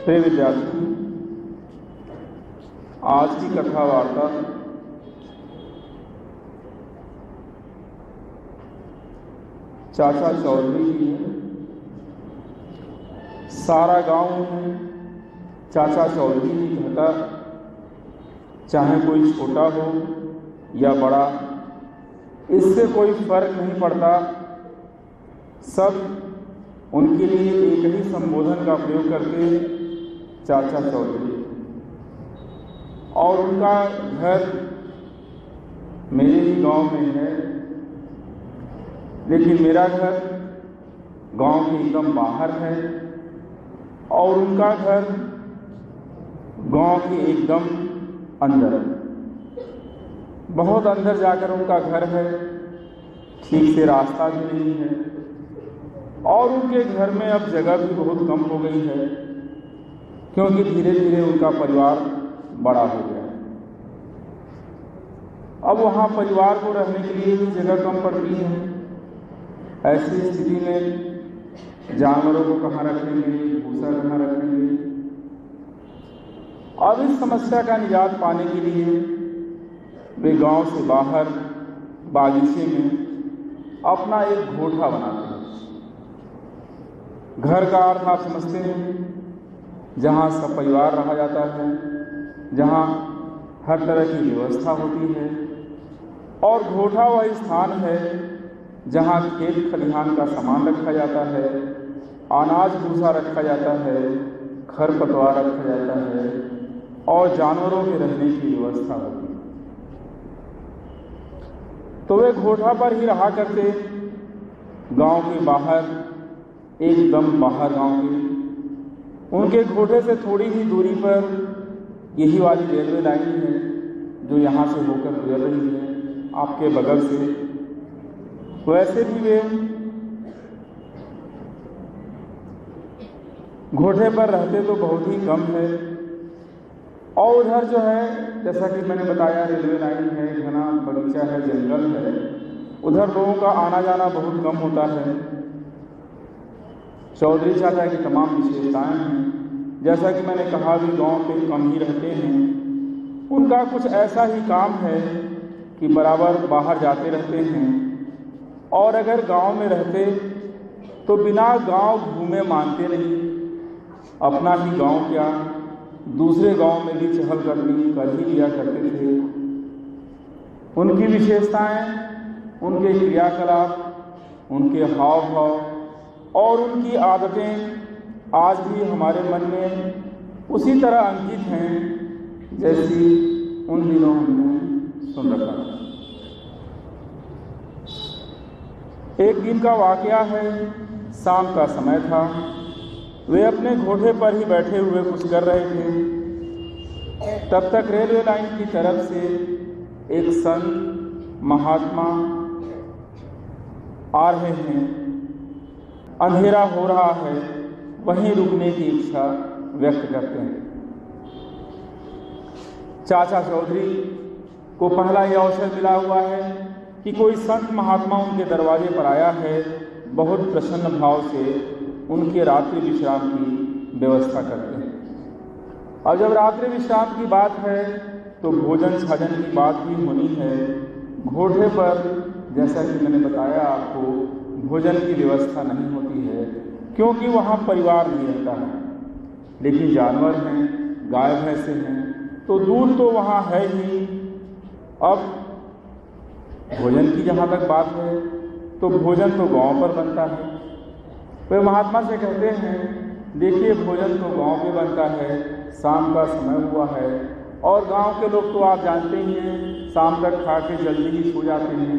प्रिय विद्यार्थी, आज की कथा वार्ता चाचा चौधरी की है। सारा गांव में चाचा चौधरी ही कहता, चाहे कोई छोटा हो या बड़ा, इससे कोई फर्क नहीं पड़ता। सब उनके लिए एक ही संबोधन का प्रयोग करके चाचा चौधरी। और उनका घर मेरे ही गांव में है, लेकिन मेरा घर गांव के एकदम बाहर है और उनका घर गांव के एकदम अंदर, बहुत अंदर जाकर उनका घर है। ठीक से रास्ता भी नहीं है और उनके घर में अब जगह भी बहुत कम हो गई है, क्योंकि धीरे धीरे उनका परिवार बड़ा हो गया। अब वहाँ परिवार को रहने के लिए भी जगह कम पड़ती है। ऐसी स्थिति में जानवरों को कहाँ रखेंगे, भूसा कहाँ रखेंगे। अब इस समस्या का निजात पाने के लिए वे गांव से बाहर बागीचे में अपना एक घोठा बनाते हैं। घर का अर्थ आप समझते हैं, जहाँ सब परिवार रहा जाता है, जहाँ हर तरह की व्यवस्था होती है। और घोठा वह स्थान है जहाँ खेत खलिहान का सामान रखा जाता है, अनाज भूसा रखा जाता है, खरपतवार रखा जाता है और जानवरों के रहने की व्यवस्था होती है। तो वे घोठा पर ही रहा करते, गांव के बाहर, एकदम बाहर गांव के। उनके घोठे से थोड़ी ही दूरी पर यही वाली रेलवे लाइन है जो यहाँ से होकर गुजर रही है आपके बगल से। वैसे भी वे घोठे पर रहते तो बहुत ही कम है। और उधर जो है, जैसा कि मैंने बताया, रेलवे लाइन है, घना बगीचा है, जंगल है, उधर लोगों का आना जाना बहुत कम होता है। चौधरी चाचा की तमाम विशेषताएं हैं। जैसा कि मैंने कहा भी, गांव पे कम ही रहते हैं। उनका कुछ ऐसा ही काम है कि बराबर बाहर जाते रहते हैं और अगर गांव में रहते तो बिना गांव घूमे मानते नहीं। अपना ही गांव क्या, दूसरे गांव में भी चहलकदमी कर ही लिया करते थे। उनकी विशेषताएं, उनके क्रियाकलाप, उनके हाव भाव और उनकी आदतें आज भी हमारे मन में उसी तरह अंकित हैं जैसी उन दिनों हमने सुन रखा। एक दिन का वाकया है, शाम का समय था। वे अपने घोड़े पर ही बैठे हुए कुछ कर रहे थे। तब तक रेलवे लाइन की तरफ से एक संत महात्मा आ रहे हैं। अंधेरा हो रहा है, वहीं रुकने की इच्छा व्यक्त करते हैं। चाचा चौधरी को पहला यह अवसर मिला हुआ है कि कोई संत महात्मा उनके दरवाजे पर आया है। बहुत प्रसन्न भाव से उनके रात्रि विश्राम की व्यवस्था करते हैं। और जब रात्रि विश्राम की बात है तो भोजन छाजन की बात भी होनी है। घोड़े पर, जैसा कि मैंने बताया आपको, भोजन की व्यवस्था नहीं होती है, क्योंकि वहाँ परिवार नहीं रहता है। लेकिन जानवर हैं, गाय भैंसे हैं, तो दूध तो वहाँ है ही। अब भोजन की जहाँ तक बात है तो भोजन तो गांव पर बनता है। वे महात्मा से कहते हैं, देखिए भोजन तो गांव में बनता है, शाम का समय हुआ है और गांव के लोग तो आप जानते ही हैं, शाम तक खा के जल्दी ही सो जाते हैं,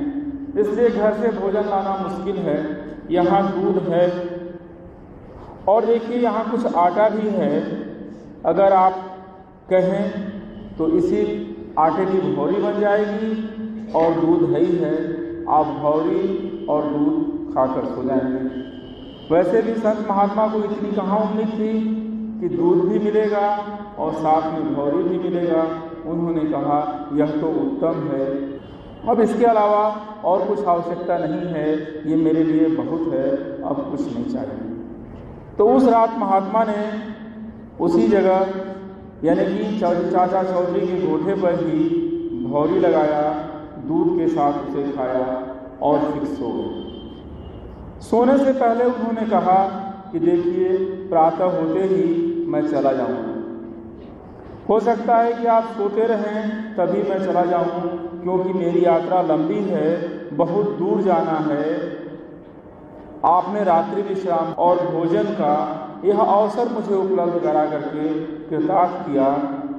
इसलिए घर से भोजन लाना मुश्किल है। यहाँ दूध है और देखिए यहाँ कुछ आटा भी है। अगर आप कहें तो इसी आटे की भौरी बन जाएगी और दूध है ही है, आप भौरी और दूध खाकर सो जाएंगे। वैसे भी संत महात्मा को इतनी कहाँ उम्मीद थी कि दूध भी मिलेगा और साथ में भौरी भी मिलेगा। उन्होंने कहा, यह तो उत्तम है, अब इसके अलावा और कुछ आवश्यकता नहीं है, ये मेरे लिए बहुत है, अब कुछ नहीं चाहिए। तो उस रात महात्मा ने उसी जगह यानी कि चाचा चौधरी के गोठे पर ही भौरी लगाया, दूध के साथ उसे खाया और फिर सो गए। सोने से पहले उन्होंने कहा कि देखिए, प्रातः होते ही मैं चला जाऊंगा। हो सकता है कि आप सोते रहें तभी मैं चला जाऊं, क्योंकि मेरी यात्रा लंबी है, बहुत दूर जाना है। आपने रात्रि विश्राम और भोजन का यह अवसर मुझे उपलब्ध करा करके कृतार्थ किया,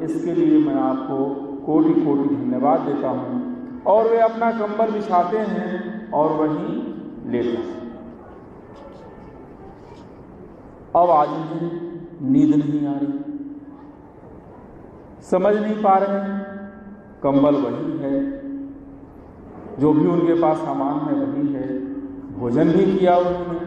इसके लिए मैं आपको कोटि कोटि धन्यवाद देता हूँ। और वे अपना कंबल बिछाते हैं और वहीं लेटे हैं। अब आज मुझे नींद नहीं आ रही, समझ नहीं पा रहे हैं। कंबल वही है, जो भी उनके पास सामान है वही है। भोजन भी किया उन्होंने,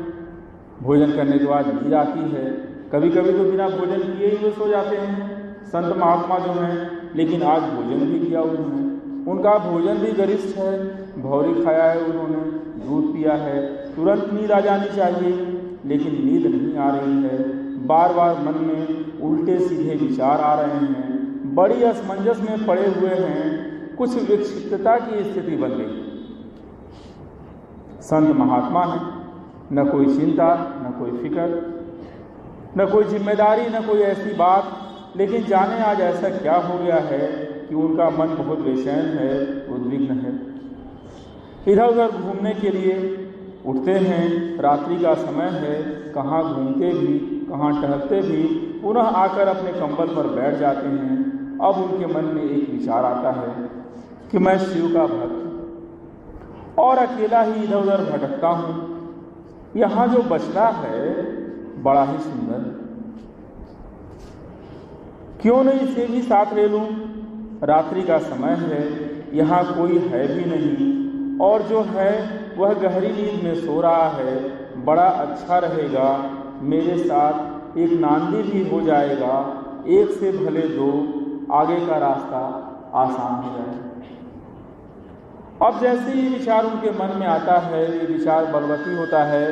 भोजन करने के बाद नींद आती है। कभी कभी तो बिना भोजन किए ही वो सो जाते हैं संत महात्मा जो हैं, लेकिन आज भोजन भी किया उन्होंने। उनका भोजन भी गरिष्ठ है, भौरी खाया है उन्होंने, दूध पिया है। तुरंत नींद आ जानी चाहिए, लेकिन नींद नहीं आ रही है। बार बार मन में उल्टे सीधे विचार आ रहे हैं, बड़ी असमंजस में पड़े हुए हैं, कुछ विक्षिप्तता की स्थिति बन गई। संत महात्मा हैं, न कोई चिंता, न कोई फिक्र, न कोई जिम्मेदारी, न कोई ऐसी बात, लेकिन जाने आज ऐसा क्या हो गया है कि उनका मन बहुत बेचैन है, उद्विग्न है। इधर उधर घूमने के लिए उठते हैं, रात्रि का समय है, कहाँ घूमते भी, कहाँ टहलते भी, पुनः आकर अपने कंबल पर बैठ जाते हैं। अब उनके मन में एक विचार आता है कि मैं शिव का भक्त और अकेला ही इधर उधर भटकता हूँ। यहाँ जो बछड़ा है बड़ा ही सुंदर, क्यों नहीं इसे भी साथ ले लूँ। रात्रि का समय है, यहाँ कोई है भी नहीं, और जो है वह गहरी नींद में सो रहा है। बड़ा अच्छा रहेगा, मेरे साथ एक नांदी भी हो जाएगा, एक से भले दो, आगे का रास्ता आसान हो जाए। अब जैसे ही विचार उनके मन में आता है, ये विचार बलवती होता है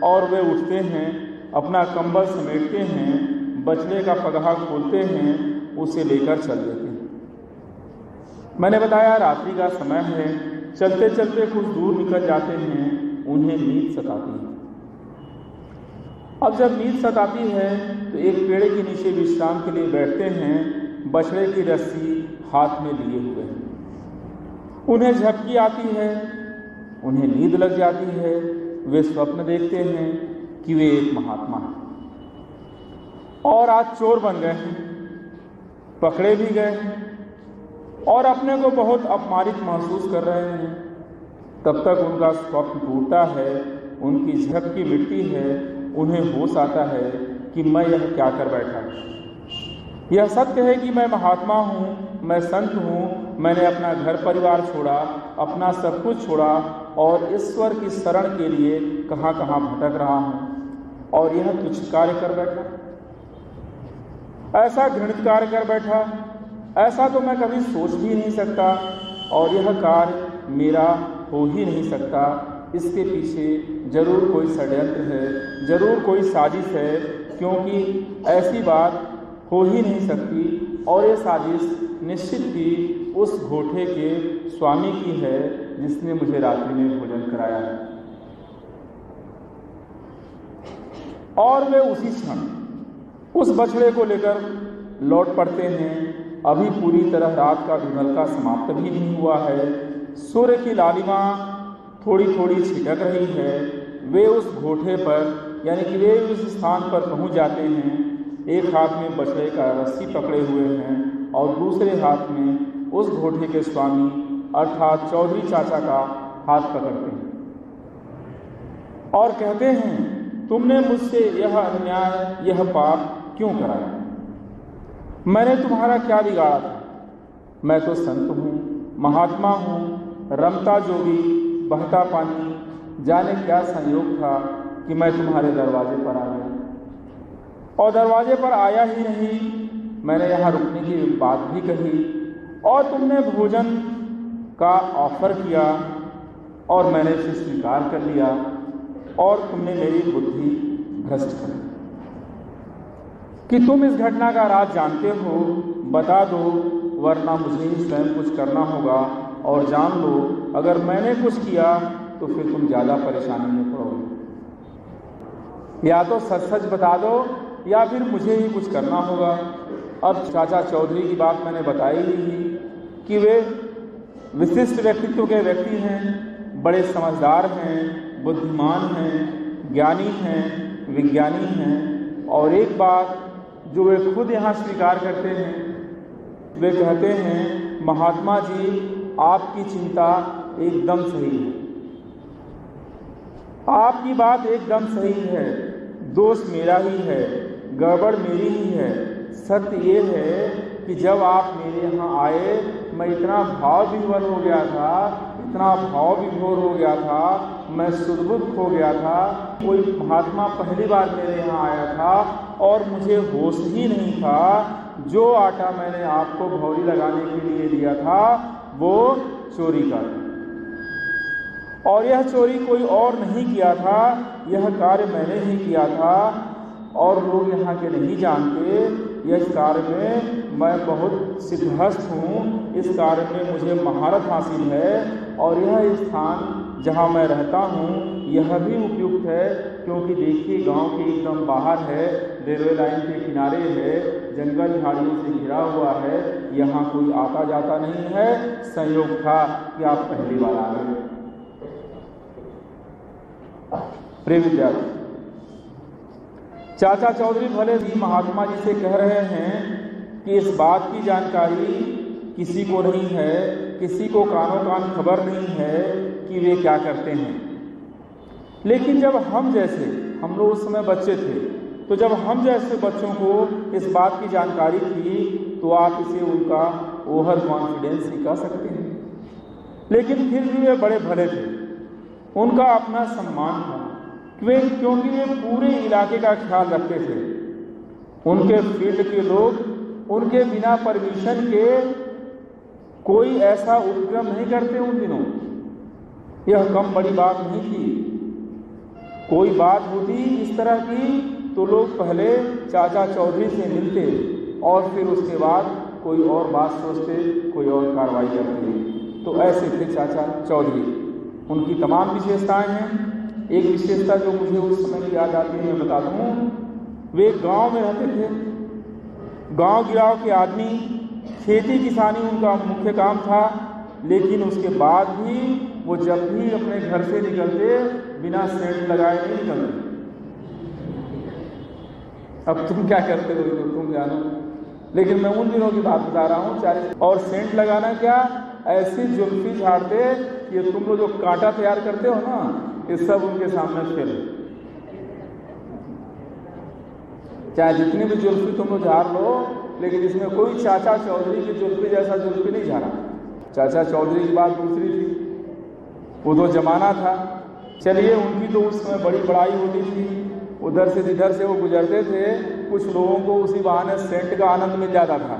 और वे उठते हैं, अपना कंबल समेटते हैं, बछड़े का पगहा खोलते हैं, उसे लेकर चल देते हैं। मैंने बताया रात्रि का समय है, चलते चलते कुछ दूर निकल जाते हैं, उन्हें नींद सताती है। अब जब नींद सताती है तो एक पेड़ के नीचे विश्राम के लिए बैठते हैं, बछड़े की रस्सी हाथ में लिए हुए हैं। उन्हें झपकी आती है, उन्हें नींद लग जाती है। वे स्वप्न देखते हैं कि वे एक महात्मा हैं और आज चोर बन गए हैं, पकड़े भी गए हैं और अपने को बहुत अपमानित महसूस कर रहे हैं। तब तक उनका स्वप्न टूटता है, उनकी झपकी मिटती है, उन्हें होश आता है कि मैं यह क्या कर बैठा। यह सत्य है कि मैं महात्मा हूँ, मैं संत हूँ, मैंने अपना घर परिवार छोड़ा, अपना सब कुछ छोड़ा और ईश्वर की शरण के लिए कहाँ कहाँ भटक रहा हूँ, और यह तुच्छ कार्य कर बैठा, ऐसा घृणित कार्य कर बैठा, ऐसा तो मैं कभी सोच भी नहीं सकता, और यह कार्य मेरा हो ही नहीं सकता। इसके पीछे जरूर कोई षड्यंत्र है, जरूर कोई साजिश है, क्योंकि ऐसी बात हो ही नहीं सकती। और ये साजिश निश्चित ही उस घोठे के स्वामी की है जिसने मुझे रात्रि में भोजन कराया है। और वे उसी क्षण उस बछड़े को लेकर लौट पड़ते हैं। अभी पूरी तरह रात का विभलका समाप्त भी नहीं हुआ है, सूर्य की लालिमा थोड़ी थोड़ी छिटक रही है। वे उस घोठे पर यानी कि वे उस स्थान पर पहुंच जाते हैं। एक हाथ में बछड़े का रस्सी पकड़े हुए हैं और दूसरे हाथ में उस घोठे के स्वामी अर्थात चौधरी चाचा का हाथ पकड़ते हैं और कहते हैं, तुमने मुझसे यह अन्याय, यह पाप क्यों कराया? मैंने तुम्हारा क्या बिगाड़ा था? मैं तो संत हूँ, महात्मा हूँ, रमता जोगी, बहता पानी, जाने क्या संयोग था कि मैं तुम्हारे दरवाजे पर आ गया। और दरवाजे पर आया ही नहीं, मैंने यहाँ रुकने की बात भी कही और तुमने भोजन का ऑफर किया और मैंने इसे स्वीकार कर लिया और तुमने मेरी बुद्धि भ्रष्ट कर दी। कि तुम इस घटना का राज जानते हो, बता दो, वरना मुझे ही स्वयं कुछ करना होगा। और जान लो, अगर मैंने कुछ किया तो फिर तुम ज़्यादा परेशानी में पड़ोगे। या तो सच सच बता दो या फिर मुझे ही कुछ करना होगा। अब चाचा चौधरी की बात मैंने बताई ही कि वे विशिष्ट व्यक्तित्व के व्यक्ति हैं, बड़े समझदार हैं, बुद्धिमान हैं, ज्ञानी हैं, विज्ञानी हैं। और एक बात जो वे खुद यहाँ स्वीकार करते हैं, वे कहते हैं, महात्मा जी आपकी चिंता एकदम सही है, आपकी बात एकदम सही है, दोष मेरा ही है, गड़बड़ मेरी ही है। सत्य ये है कि जब आप मेरे यहाँ आए मैं इतना भाव विह्वल हो गया था, इतना भाव विभोर हो गया था, मैं सुदबुद्ध हो गया था। कोई महात्मा पहली बार मेरे यहाँ आया था और मुझे होश ही नहीं था। जो आटा मैंने आपको भौरी लगाने के लिए दिया था वो चोरी का था, और यह चोरी कोई और नहीं किया था, यह कार्य मैंने ही किया था। और लोग यहाँ के नहीं जानते, इस कार्य में मैं बहुत सिद्धहस्त हूँ, इस कार्य में मुझे महारत हासिल है। और यह स्थान जहाँ मैं रहता हूँ यह भी उपयुक्त है, क्योंकि देखिए गांव के एकदम बाहर है, रेलवे लाइन के किनारे है, जंगल झाड़ियों से घिरा हुआ है, यहाँ कोई आता जाता नहीं है। संयोग था कि आप पहली बार आ गए। प्रिय विद्यार्थी, चाचा चौधरी भले ही महात्मा जी से कह रहे हैं कि इस बात की जानकारी किसी को नहीं है, किसी को कानों कान खबर नहीं है कि वे क्या करते हैं। लेकिन जब हम लोग उस समय बच्चे थे, तो जब हम जैसे बच्चों को इस बात की जानकारी थी तो आप इसे उनका ओवर कॉन्फिडेंस ही कह सकते हैं। लेकिन फिर भी वे बड़े भले थे, उनका अपना सम्मान था, क्योंकि वे पूरे इलाके का ख्याल रखते थे। उनके फील्ड के लोग उनके बिना परमिशन के कोई ऐसा उपक्रम नहीं करते। उन दिनों यह कम बड़ी बात नहीं थी। कोई बात होती इस तरह की तो लोग पहले चाचा चौधरी से मिलते और फिर उसके बाद कोई और बात सोचते, कोई और कार्रवाई करते। तो ऐसे थे चाचा चौधरी। उनकी तमाम विशेषताएं हैं। एक विशेषता जो मुझे उस समय की याद आती है मैं बता दूँ, वे गांव में रहते थे। गांव गिराव के आदमी, खेती किसानी उनका मुख्य काम था। लेकिन उसके बाद भी वो जब भी अपने घर से निकलते बिना सेंट लगाए नहीं निकलते। अब तुम क्या करते हो तो तुम जानो, लेकिन मैं उन दिनों की बात बता रहा हूँ। और सेंट लगाना क्या, ऐसी जुल्फी झाड़ते, ये तुम लोग जो कांटा तैयार करते हो ना, ये सब उनके सामने फेल। चाहे जितनी भी जुल्फी तुम लोग झाड़ लो, लेकिन इसमें कोई चाचा चौधरी की जुल्फी जैसा जुल्फी नहीं झाड़ा। चाचा चौधरी की बात दूसरी थी, वो तो जमाना था। चलिए, उनकी तो उस समय बड़ी बड़ाई होती थी। उधर से जिधर से वो गुजरते थे, कुछ लोगों को उसी बहाने सेंट का आनंद मिल जाता था।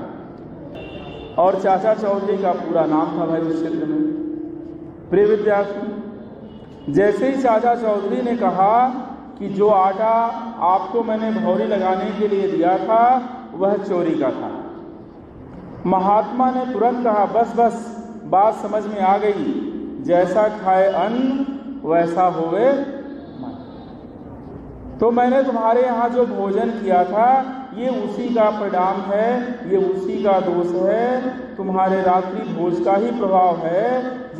और चाचा चौधरी का पूरा नाम था भाई उस क्षेत्र में। प्रिय विद्यार्थी, जैसे ही चाचा चौधरी ने कहा कि जो आटा आपको मैंने भौरी लगाने के लिए दिया था वह चोरी का था, महात्मा ने तुरंत कहा, बस बस, बात समझ में आ गई, जैसा खाए अन्न वैसा होवे मन। तो मैंने तुम्हारे यहाँ जो भोजन किया था ये उसी का परिणाम है, ये उसी का दोष है, तुम्हारे रात्रि भोज का ही प्रभाव है,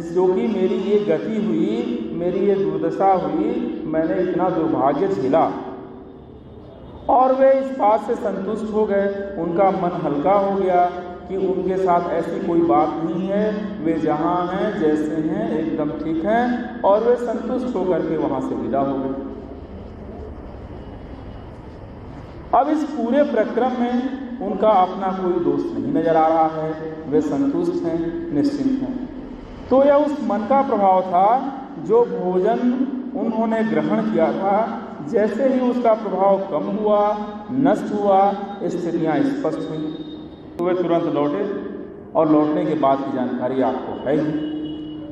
जो कि मेरी ये गति हुई, मेरी ये दुर्दशा हुई, मैंने इतना दुर्भाग्य झेला। और वे इस बात से संतुष्ट हो गए, उनका मन हल्का हो गया कि उनके साथ ऐसी कोई बात नहीं है, वे जहाँ हैं जैसे हैं एकदम ठीक हैं, और वे संतुष्ट होकर के वहाँ से विदा हो गए। अब इस पूरे प्रक्रम में उनका अपना कोई दोष नहीं नजर आ रहा है, वे संतुष्ट हैं, निश्चिंत हैं। तो यह उस मन का प्रभाव था जो भोजन उन्होंने ग्रहण किया था। जैसे ही उसका प्रभाव कम हुआ, नष्ट हुआ, स्थितियाँ स्पष्ट हुई, तो वे तुरंत लौटे। और लौटने के बाद की जानकारी आपको है ही।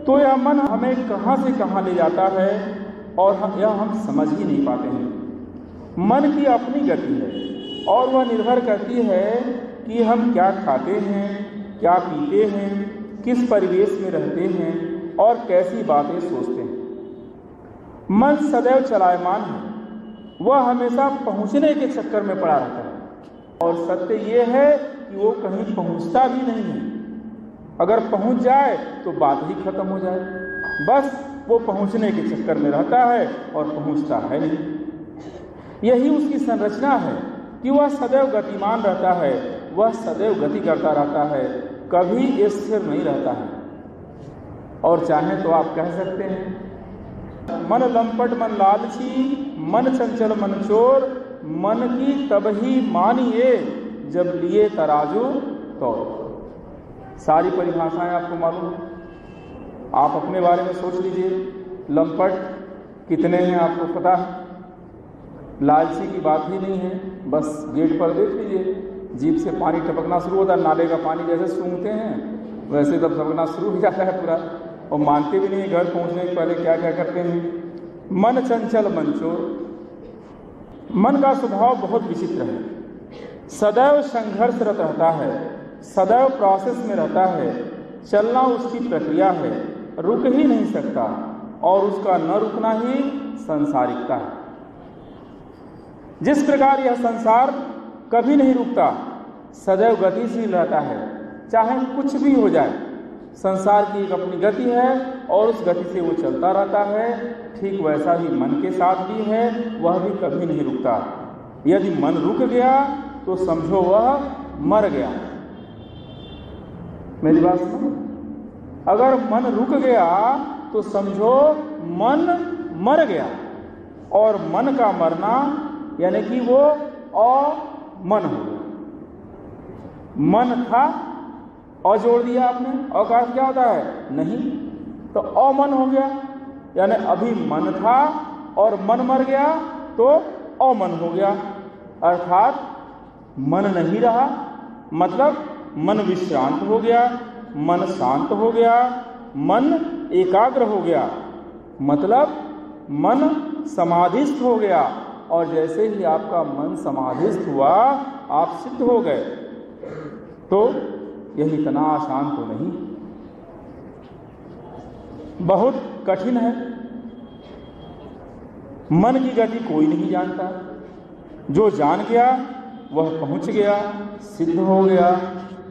तो यह मन हमें कहाँ से कहाँ ले जाता है और यह हम समझ ही नहीं पाते हैं। मन की अपनी गति है और वह निर्भर करती है कि हम क्या खाते हैं, क्या पीते हैं, किस परिवेश में रहते हैं और कैसी बातें सोचते हैं। मन सदैव चलायमान है, वह हमेशा पहुंचने के चक्कर में पड़ा रहता है और सत्य ये है कि वो कहीं पहुंचता भी नहीं है। अगर पहुंच जाए तो बात ही खत्म हो जाए, बस वो पहुंचने के चक्कर में रहता है और पहुंचता है नहीं। यही उसकी संरचना है कि वह सदैव गतिमान रहता है, वह सदैव गति करता रहता है, कभी स्थिर नहीं रहता है। और चाहे तो आप कह सकते हैं मन लंपट मन लालची, मन चंचल मन चोर, मन की तबही मानिए जब लिए तराजू तो। सारी परिभाषाएं आपको मालूम है, आप अपने बारे में सोच लीजिए। लंपट कितने हैं आपको पता है, लालची की बात ही नहीं है, बस गेट पर देख लीजिए, जीप से पानी टपकना शुरू होता है, नाले का पानी जैसे सूंघते हैं वैसे तब टपकना शुरू हो जाता है पूरा, और मानते भी नहीं घर पहुंचने के पहले क्या क्या करते हैं। मन चंचल मन चोर, मन का स्वभाव बहुत विचित्र है, सदैव संघर्षरत रहता है, सदैव प्रोसेस में रहता है, चलना उसकी प्रक्रिया है, रुक ही नहीं सकता और उसका न रुकना ही संसारिकता है। जिस प्रकार यह संसार कभी नहीं रुकता, सदैव गतिशील रहता है, चाहे कुछ भी हो जाए, संसार की एक अपनी गति है और उस गति से वो चलता रहता है। ठीक वैसा ही मन के साथ भी है, वह भी कभी नहीं रुकता। यदि मन रुक गया तो समझो वह मर गया। मेरी बात सुनो, अगर मन रुक गया तो समझो मन मर गया। और मन का मरना यानी कि वो अमन हो गया। मन था और जोड़ दिया आपने, और का क्या होता है नहीं, तो अमन हो गया। यानी अभी मन था और मन मर गया तो अमन हो गया, अर्थात मन नहीं रहा, मतलब मन विश्रांत हो गया, मन शांत हो गया, मन एकाग्र हो गया, मतलब मन समाधिस्थ हो गया। और जैसे ही आपका मन समाधिस्थ हुआ आप सिद्ध हो गए। तो यह इतना आसान तो नहीं, बहुत कठिन है। मन की गति कोई नहीं जानता, जो जान गया वह पहुंच गया, सिद्ध हो गया,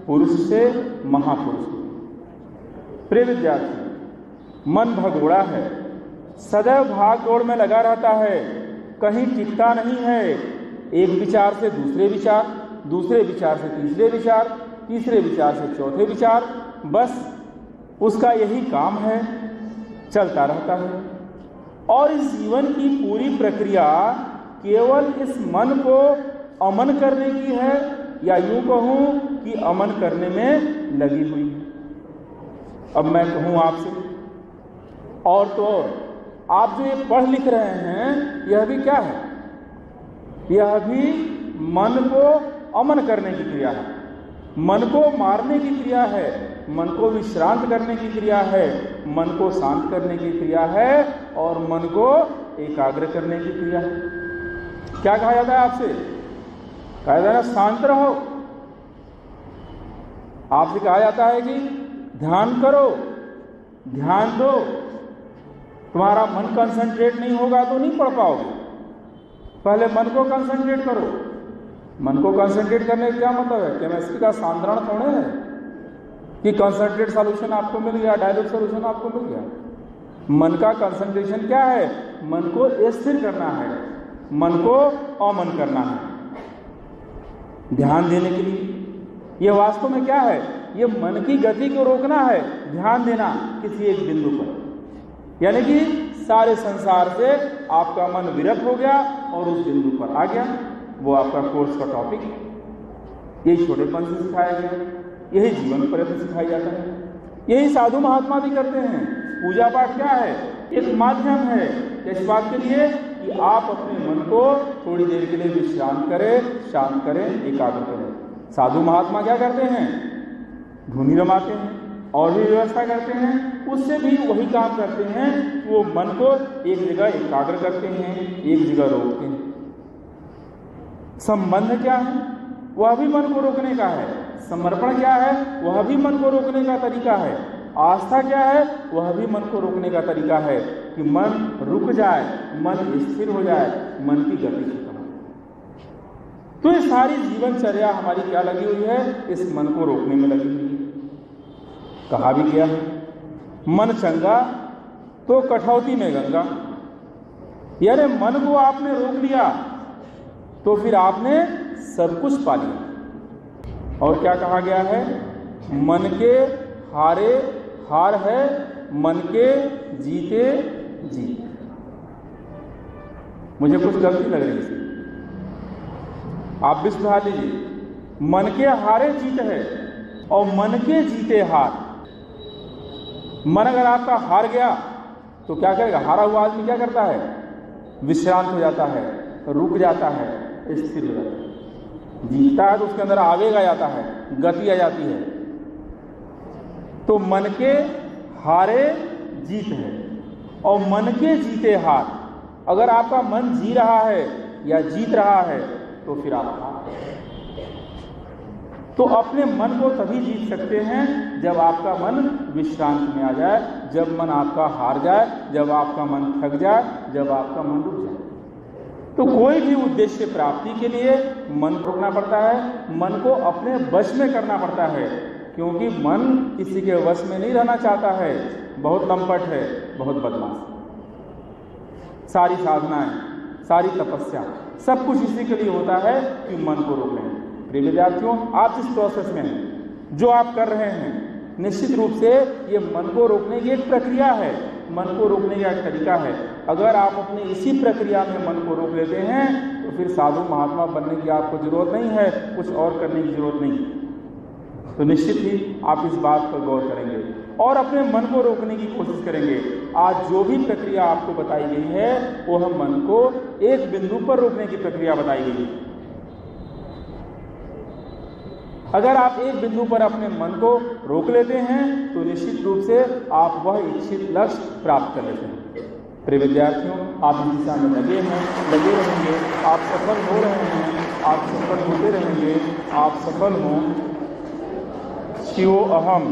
पुरुष से महापुरुष। प्रिय विद्यार्थी, मन भगोड़ा है, सदैव भाग दौड़ में लगा रहता है, कहीं टिकता नहीं है। एक विचार से दूसरे विचार, दूसरे विचार से तीसरे विचार, तीसरे विचार से चौथे विचार, बस उसका यही काम है, चलता रहता है। और इस जीवन की पूरी प्रक्रिया केवल इस मन को अमन करने की है, या यूं कहूं कि अमन करने में लगी हुई है। अब मैं कहूं आपसे, और तो और आप जो ये पढ़ लिख रहे हैं यह भी क्या है, यह भी मन को अमन करने की क्रिया है, मन को मारने की क्रिया है, मन को विश्रांत करने की क्रिया है, मन को शांत करने की क्रिया है और मन को एकाग्र करने की क्रिया है। क्या कहा जाता है आपसे? कहा जाता है शांत रहो। आपसे कहा जाता है कि ध्यान करो, ध्यान दो। तुम्हारा मन कंसंट्रेट नहीं होगा तो नहीं पढ़ पाओगे, पहले मन को कंसंट्रेट करो। मन को कंसंट्रेट करने का क्या मतलब है? केमिस्ट्री का सांद्रण थोड़े है कि कंसंट्रेट सॉल्यूशन आपको मिल गया, डायल्यूट सॉल्यूशन आपको मिल गया। मन का कंसंट्रेशन क्या है? मन को स्थिर करना है, मन को अमन करना है, ध्यान देने के लिए। यह वास्तव में क्या है? ये मन की गति को रोकना है, ध्यान देना किसी एक बिंदु पर। यानी कि सारे संसार से आपका मन विरत हो गया और उस बिंदु पर आ गया। वो आपका कोर्स का टॉपिक, यही छोटेपन से सिखाया गया, यही जीवन पर्यंत सिखाया जाता है, यही साधु महात्मा भी करते हैं। पूजा पाठ क्या है? एक माध्यम है इस बात के लिए कि आप अपने मन को थोड़ी देर के लिए विश्रांत करें, शांत करें, एकाग्र करें। साधु महात्मा क्या करते हैं? धुनी रमाते हैं और भी व्यवस्था करते हैं, उससे भी वही काम करते हैं। वो मन को एक जगह एकाग्र करते हैं, एक जगह रोकते हैं। संबंध क्या है, वह भी मन को रोकने का है। समर्पण क्या है, वह भी मन को रोकने का तरीका है। आस्था क्या है, वह भी मन को रोकने का तरीका है कि मन रुक जाए, मन स्थिर हो जाए, मन की गति खत्म हो। तो ये सारी जीवनचर्या हमारी क्या लगी हुई है, इस मन को रोकने में लगी हुई है। कहा भी गया है, मन चंगा तो कठौती में गंगा। यानी मन को आपने रोक लिया तो फिर आपने सब कुछ पा लिया। और क्या कहा गया है, मन के हारे हार है, मन के जीते जीत। मुझे कुछ गलती लग रही है, आप भी सुधार लीजिए। मन के हारे जीत है और मन के जीते हार। मन अगर आपका हार गया तो क्या करेगा, हारा हुआ आदमी क्या करता है, विश्रांत हो जाता है, रुक जाता है, स्थिर हो जाता है। जीतता है तो उसके अंदर आवेग आ जाता है, गति आ जाती है। तो मन के हारे जीत है और मन के जीते हार। अगर आपका मन जी रहा है या जीत रहा है तो फिर आप हार। तो अपने मन को तभी जीत सकते हैं जब आपका मन विश्रांत में आ जाए, जब मन आपका हार जाए, जब आपका मन थक जाए, जब आपका मन रुक जाए। तो कोई भी उद्देश्य प्राप्ति के लिए मन को रोकना पड़ता है, मन को अपने वश में करना पड़ता है, क्योंकि मन किसी के वश में नहीं रहना चाहता है। बहुत लंपट है, बहुत बदमाश। सारी साधनाएं, सारी तपस्या, सब कुछ इसी के लिए होता है कि मन को रोक लें। प्रिय विद्यार्थियों, आप जिस प्रोसेस में हैं, जो आप कर रहे हैं, निश्चित रूप से ये मन को रोकने की एक प्रक्रिया है, मन को रोकने का एक तरीका है। अगर आप अपनी इसी प्रक्रिया में मन को रोक लेते हैं तो फिर साधु महात्मा बनने की आपको जरूरत नहीं है, कुछ और करने की जरूरत नहीं। तो निश्चित ही आप इस बात पर गौर करेंगे और अपने मन को रोकने की कोशिश करेंगे। आज जो भी प्रक्रिया आपको बताई गई है वो हम मन को एक बिंदु पर रोकने की प्रक्रिया बताई गई है। अगर आप एक बिंदु पर अपने मन को रोक लेते हैं तो निश्चित रूप से आप वह इच्छित लक्ष्य प्राप्त कर लेते हैं। प्रिय विद्यार्थियों, आप इस दिशा में लगे हैं, लगे रहेंगे, आप सफल हो रहे हैं, आप सफल होते रहेंगे, आप सफल हों। शिवो अहम।